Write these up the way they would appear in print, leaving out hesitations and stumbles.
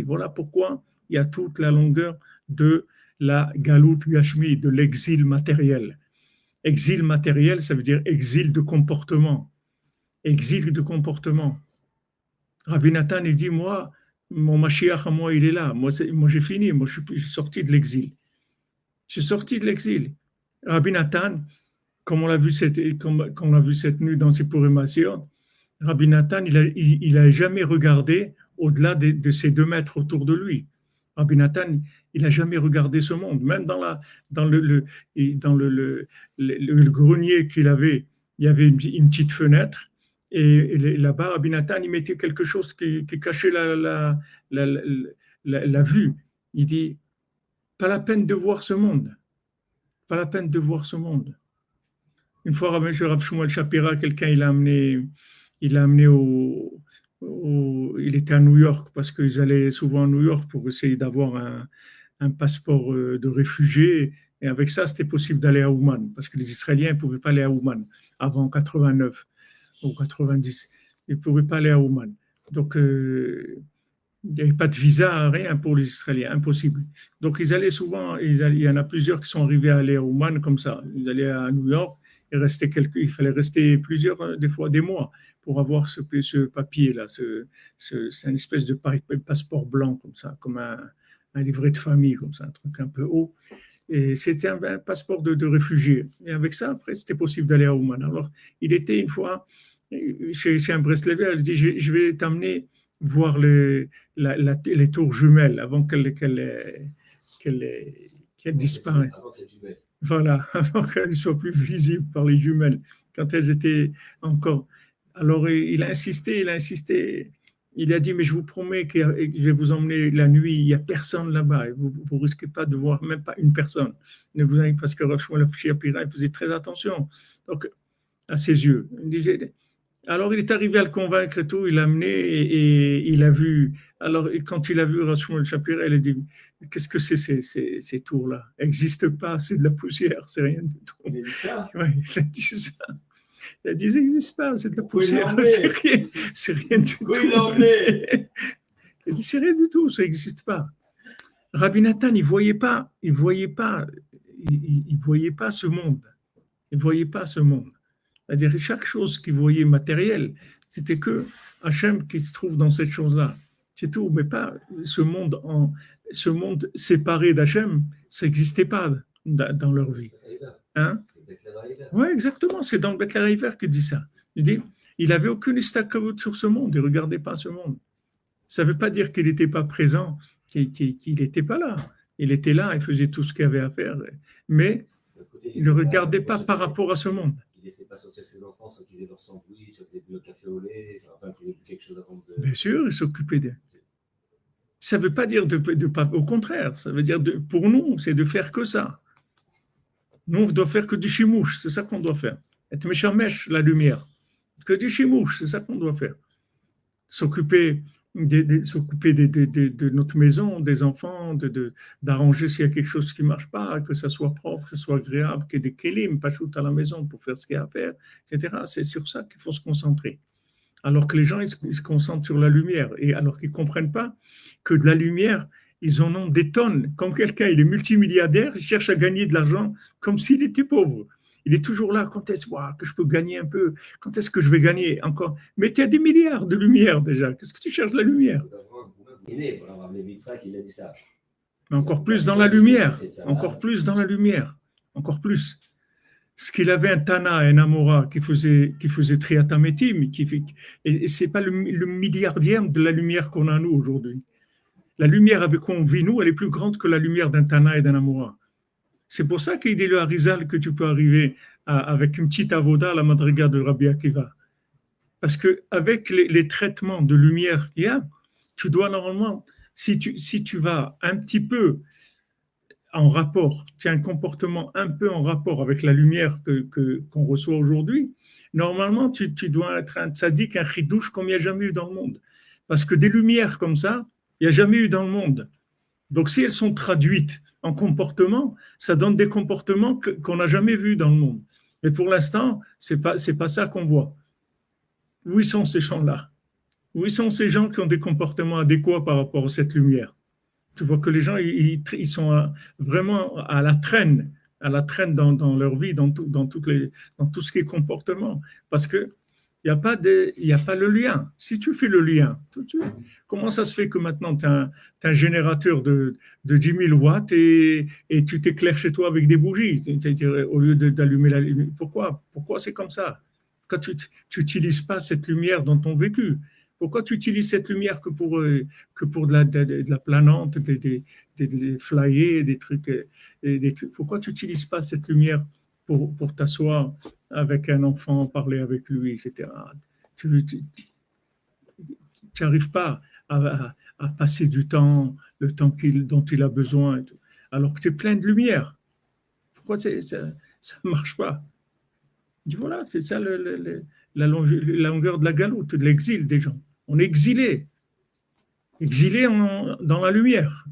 Voilà pourquoi il y a toute la longueur de la galut gashmi, de l'exil matériel. Exil matériel, ça veut dire exil de comportement. Exil de comportement. Rabbi Nathan, il dit, moi, mon Mashiach à moi, il est là. Moi j'ai fini. Moi, je suis sorti de l'exil. Je suis sorti de l'exil. Rabbi Nathan, comme on l'a vu cette nuit dans Sippurim Maasiyot, Rabbi Nathan, il a jamais regardé au-delà de ces 2 mètres autour de lui. Rabbi Nathan, il n'a jamais regardé ce monde. Même dans le grenier qu'il avait, il y avait une petite fenêtre. Et là-bas, Rabbi Nathan, il mettait quelque chose qui cachait la vue. Il dit, pas la peine de voir ce monde. Pas la peine de voir ce monde. Une fois, Rav Shmuel Shapira, quelqu'un, il l'a amené il était à New York parce qu'ils allaient souvent à New York pour essayer d'avoir un passeport de réfugié. Et avec ça, c'était possible d'aller à Ouman parce que les Israéliens ne pouvaient pas aller à Ouman avant 89 ou 90. Ils ne pouvaient pas aller à Ouman. Donc, il n'y avait pas de visa, rien pour les Israéliens, impossible. Donc, ils allaient souvent, il y en a plusieurs qui sont arrivés à aller à Ouman comme ça. Ils allaient à New York. Il fallait rester des fois des mois pour avoir ce papier-là. C'est une espèce de passeport blanc comme ça, comme un livret de famille, comme ça, un truc un peu haut. Et c'était un passeport de réfugié. Et avec ça, après, c'était possible d'aller à Ouman. Alors, il était une fois chez un Breslever, il dit, je vais t'amener voir les tours jumelles avant qu'elles disparaissent. Voilà, avant qu'elles ne soient plus visibles par les jumelles, quand elles étaient encore. Alors, il a insisté. Il a dit, mais je vous promets que je vais vous emmener la nuit, il n'y a personne là-bas. Vous ne risquez pas de voir même pas une personne. Ne vous inquiétez pas, parce que Rav Shmuel Shapira, il faisait très attention donc, à ses yeux. Alors, il est arrivé à le convaincre et tout, il l'a amené et il a vu. Alors, quand il a vu Rav Shmuel Shapira, il a dit, qu'est-ce que c'est ces tours-là? N'existent pas, c'est de la poussière, c'est rien du tout. Il a dit ça? Oui, il a dit ça. Il a dit, ça n'existe pas, c'est de la poussière, c'est rien du tout. Il a dit, c'est rien du tout, ça n'existe pas. Rabbi Nathan, il voyait pas ce monde. Il voyait pas ce monde. C'est-à-dire que chaque chose qu'il voyait matérielle, c'était que Hachem qui se trouve dans cette chose-là. C'est tout, mais pas ce monde séparé d'Hachem, ça n'existait pas dans leur vie. Hein? Oui, exactement, c'est dans le Beth Le'Aver qu'il dit ça. Il dit, il n'avait aucune istakavut sur ce monde, il ne regardait pas ce monde. Ça ne veut pas dire qu'il n'était pas présent, qu'il n'était pas là. Il était là, il faisait tout ce qu'il avait à faire, mais il ne regardait pas par rapport à ce monde. Il ne laissait pas sortir ses enfants sans qu'ils aient leur sandwich, sans qu'ils aient bu le café au lait, enfin qu'ils aient bu quelque chose avant de... Bien sûr, il s'occupait d'eux. Ça ne veut pas dire de pas, au contraire, ça veut dire pour nous, c'est de faire que ça. Nous, on doit faire que du chimouche, c'est ça qu'on doit faire. Être méchamèche, la lumière. Que du chimouche, c'est ça qu'on doit faire. S'occuper de notre maison, des enfants, d'arranger s'il y a quelque chose qui ne marche pas, que ça soit propre, que ça soit agréable, qu'il y ait des kélim, pas shoot à la maison pour faire ce qu'il y a à faire, etc. C'est sur ça qu'il faut se concentrer. Alors que les gens, ils se concentrent sur la lumière, et alors qu'ils ne comprennent pas que de la lumière, ils en ont des tonnes. Comme quelqu'un, il est multimilliardaire, il cherche à gagner de l'argent comme s'il était pauvre. Il est toujours là, quand est-ce que je peux gagner un peu? Quand est-ce que je vais gagner encore? Mais tu as des milliards de lumière déjà. Qu'est-ce que tu cherches de la lumière? Mais encore plus dans la lumière. Encore plus dans la lumière. Encore plus. Ce qu'il avait un Tana, un Amora qui faisait Triatametim, et ce n'est pas le milliardième de la lumière qu'on a nous aujourd'hui. La lumière avec quoi on vit nous, elle est plus grande que la lumière d'un Tana et d'un Amora. C'est pour ça qu'il dit le Harizal que tu peux arriver avec une petite avoda à la madriga de Rabbi Akiva. Parce qu'avec les traitements de lumière qu'il y a, tu dois normalement, si tu vas un petit peu en rapport, tu as un comportement un peu en rapport avec la lumière qu'on reçoit aujourd'hui, normalement tu dois être un tzaddik, un chidouche comme il n'y a jamais eu dans le monde. Parce que des lumières comme ça, il n'y a jamais eu dans le monde. Donc si elles sont traduites en comportement, ça donne des comportements qu'on n'a jamais vus dans le monde. Mais pour l'instant, c'est pas ça qu'on voit. Où sont ces gens-là? Où sont ces gens qui ont des comportements adéquats par rapport à cette lumière? Tu vois que les gens, ils sont vraiment à la traîne dans leur vie, dans tout ce qui est comportement. Parce que il y a pas le lien. Si tu fais le lien, tout de suite, comment ça se fait que maintenant tu as, un générateur de 10 000 watts et tu t'éclaires chez toi avec des bougies au lieu d'allumer la lumière? Pourquoi c'est comme ça? Quand tu n'utilises pas cette lumière dans ton vécu, pourquoi tu utilises cette lumière que pour de la planante, des flyers, des trucs, des trucs. Pourquoi tu n'utilises pas cette lumière pour t'asseoir avec un enfant, parler avec lui, etc. Tu n'arrives pas à passer du temps, le temps dont il a besoin, et tout, alors que tu es plein de lumière. Pourquoi ça ne marche pas? Voilà, c'est ça la longueur de la galoute, de l'exil des gens. On est exilé, dans la lumière.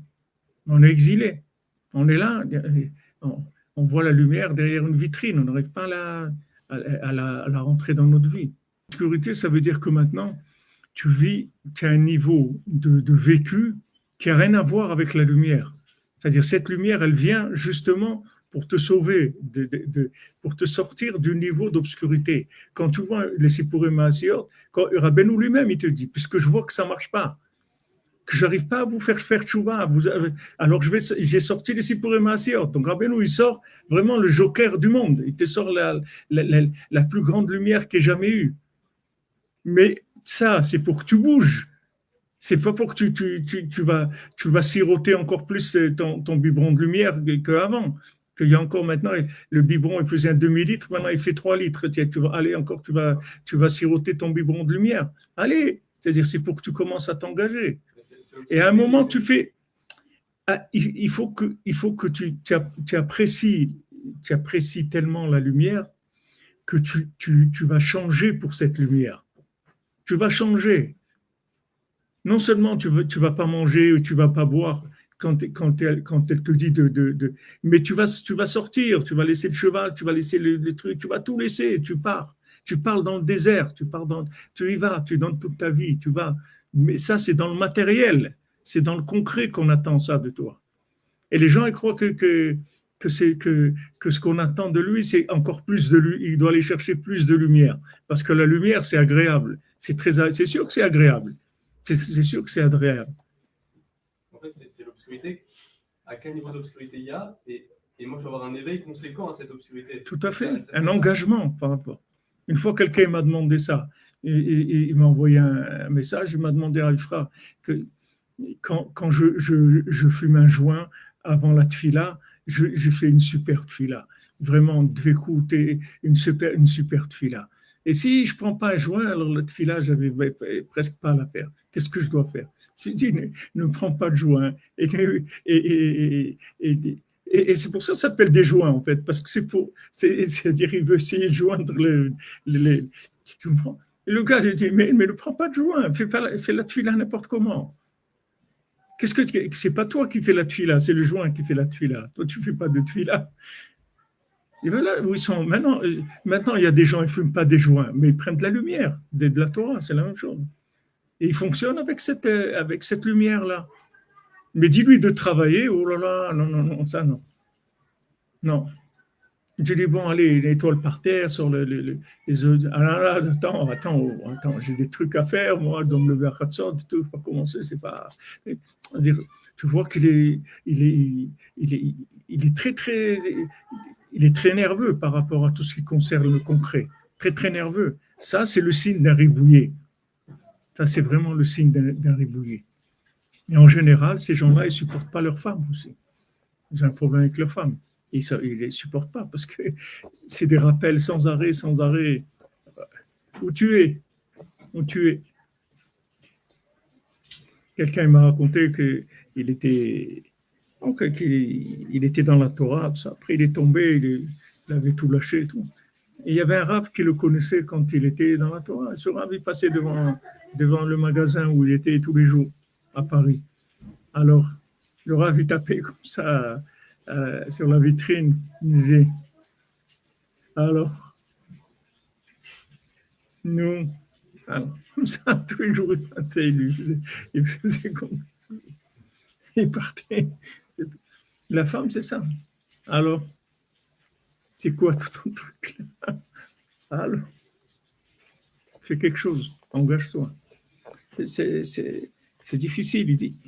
On est exilé. On est là, on voit la lumière derrière une vitrine, on n'arrive pas à la rentrer dans notre vie. L'obscurité, ça veut dire que maintenant, tu as un niveau de vécu qui n'a rien à voir avec la lumière. C'est-à-dire, cette lumière, elle vient justement pour te sauver, pour te sortir du niveau d'obscurité. Quand tu vois les Sippurim Maasiot, quand Rabbeinu lui-même, il te dit, puisque je vois que ça ne marche pas, que j'arrive pas à vous faire tchouva, alors j'ai sorti les Sippurim Maasiot. Donc Rabbeinu, il sort vraiment le joker du monde. Il te sort la plus grande lumière qu'il ait jamais eue. Mais ça, c'est pour que tu bouges. C'est pas pour que tu vas siroter encore plus ton biberon de lumière qu'avant. Qu'il y a encore maintenant, le biberon, il faisait un demi-litre, maintenant il fait 3 litres. Tiens, tu vas siroter ton biberon de lumière. Allez, c'est-à-dire, c'est pour que tu commences à t'engager. Et à un moment, tu fais, il faut que tu apprécies tellement la lumière que tu vas changer pour cette lumière. Tu vas changer. Non seulement tu vas pas manger ou tu vas pas boire quand elle te dit mais tu vas sortir, tu vas laisser le cheval, tu vas laisser les trucs, tu vas tout laisser, tu pars. Tu parles dans le désert, tu y vas, tu donnes toute ta vie, tu vas. Mais ça, c'est dans le matériel, c'est dans le concret qu'on attend ça de toi. Et les gens, ils croient que ce qu'on attend de lui, c'est encore plus de lui. Il doit aller chercher plus de lumière. Parce que la lumière, c'est agréable. C'est sûr que c'est agréable. C'est sûr que c'est agréable. En fait, c'est l'obscurité. À quel niveau d'obscurité il y a et moi, je vais avoir un éveil conséquent à cette obscurité. Tout à fait. Un engagement par rapport. Une fois, quelqu'un m'a demandé ça. Il m'a envoyé un message. Il m'a demandé à Ifra que quand je fume un joint avant la tfila, je fais une super tfila. Vraiment, dvekout, une super tfila. Et si je ne prends pas un joint, alors la tfila, j'avais presque pas à la faire. Qu'est-ce que je dois faire? Je dis, ne prends pas de joint. Et c'est pour ça que ça s'appelle des joints, en fait, parce que c'est-à-dire, il veut essayer de joindre tu comprends? Et le gars, j'ai dit, mais ne prends pas de joint, fais la tfila n'importe comment. C'est pas toi qui fais la tfila, c'est le joint qui fait la tfila. Toi, tu fais pas de tfila. Et voilà où ils sont. Maintenant, il y a des gens, ils ne fument pas des joints, mais ils prennent de la lumière, de la Torah, c'est la même chose. Et ils fonctionnent avec cette lumière-là. Mais dis-lui de travailler, oh là là, non, ça non. Non. Je dis, bon, allez, les étoiles par terre, sur les œufs. Ah là, attends, j'ai des trucs à faire, moi, dans le lever à Khatsot, tout, je ne vais pas commencer, c'est pas. Dire, tu vois qu'il est très, très. Il est très nerveux par rapport à tout ce qui concerne le concret. Très, très nerveux. Ça, c'est le signe d'un ribouillé. Ça, c'est vraiment le signe d'un ribouillé. Et en général, ces gens-là, ils ne supportent pas leurs femmes aussi. Ils ont un problème avec leurs femmes. Ils ne les supportent pas parce que c'est des rappels sans arrêt. Où tu es. Quelqu'un m'a raconté qu'il était dans la Torah. Après, il est tombé, il avait tout lâché. Et tout. Et il y avait un rabbin qui le connaissait quand il était dans la Torah. Et ce rabbin, il passait devant le magasin où il était tous les jours à Paris. Alors, le rabbin, il tapait comme ça sur la vitrine. Il disait, alors, nous, Alors, comme ça, tous les jours, il faisait comme. Il partait. La femme, c'est ça. Alors, c'est quoi tout ton truc là? Alors, fais quelque chose, engage-toi. C'est difficile, il dit.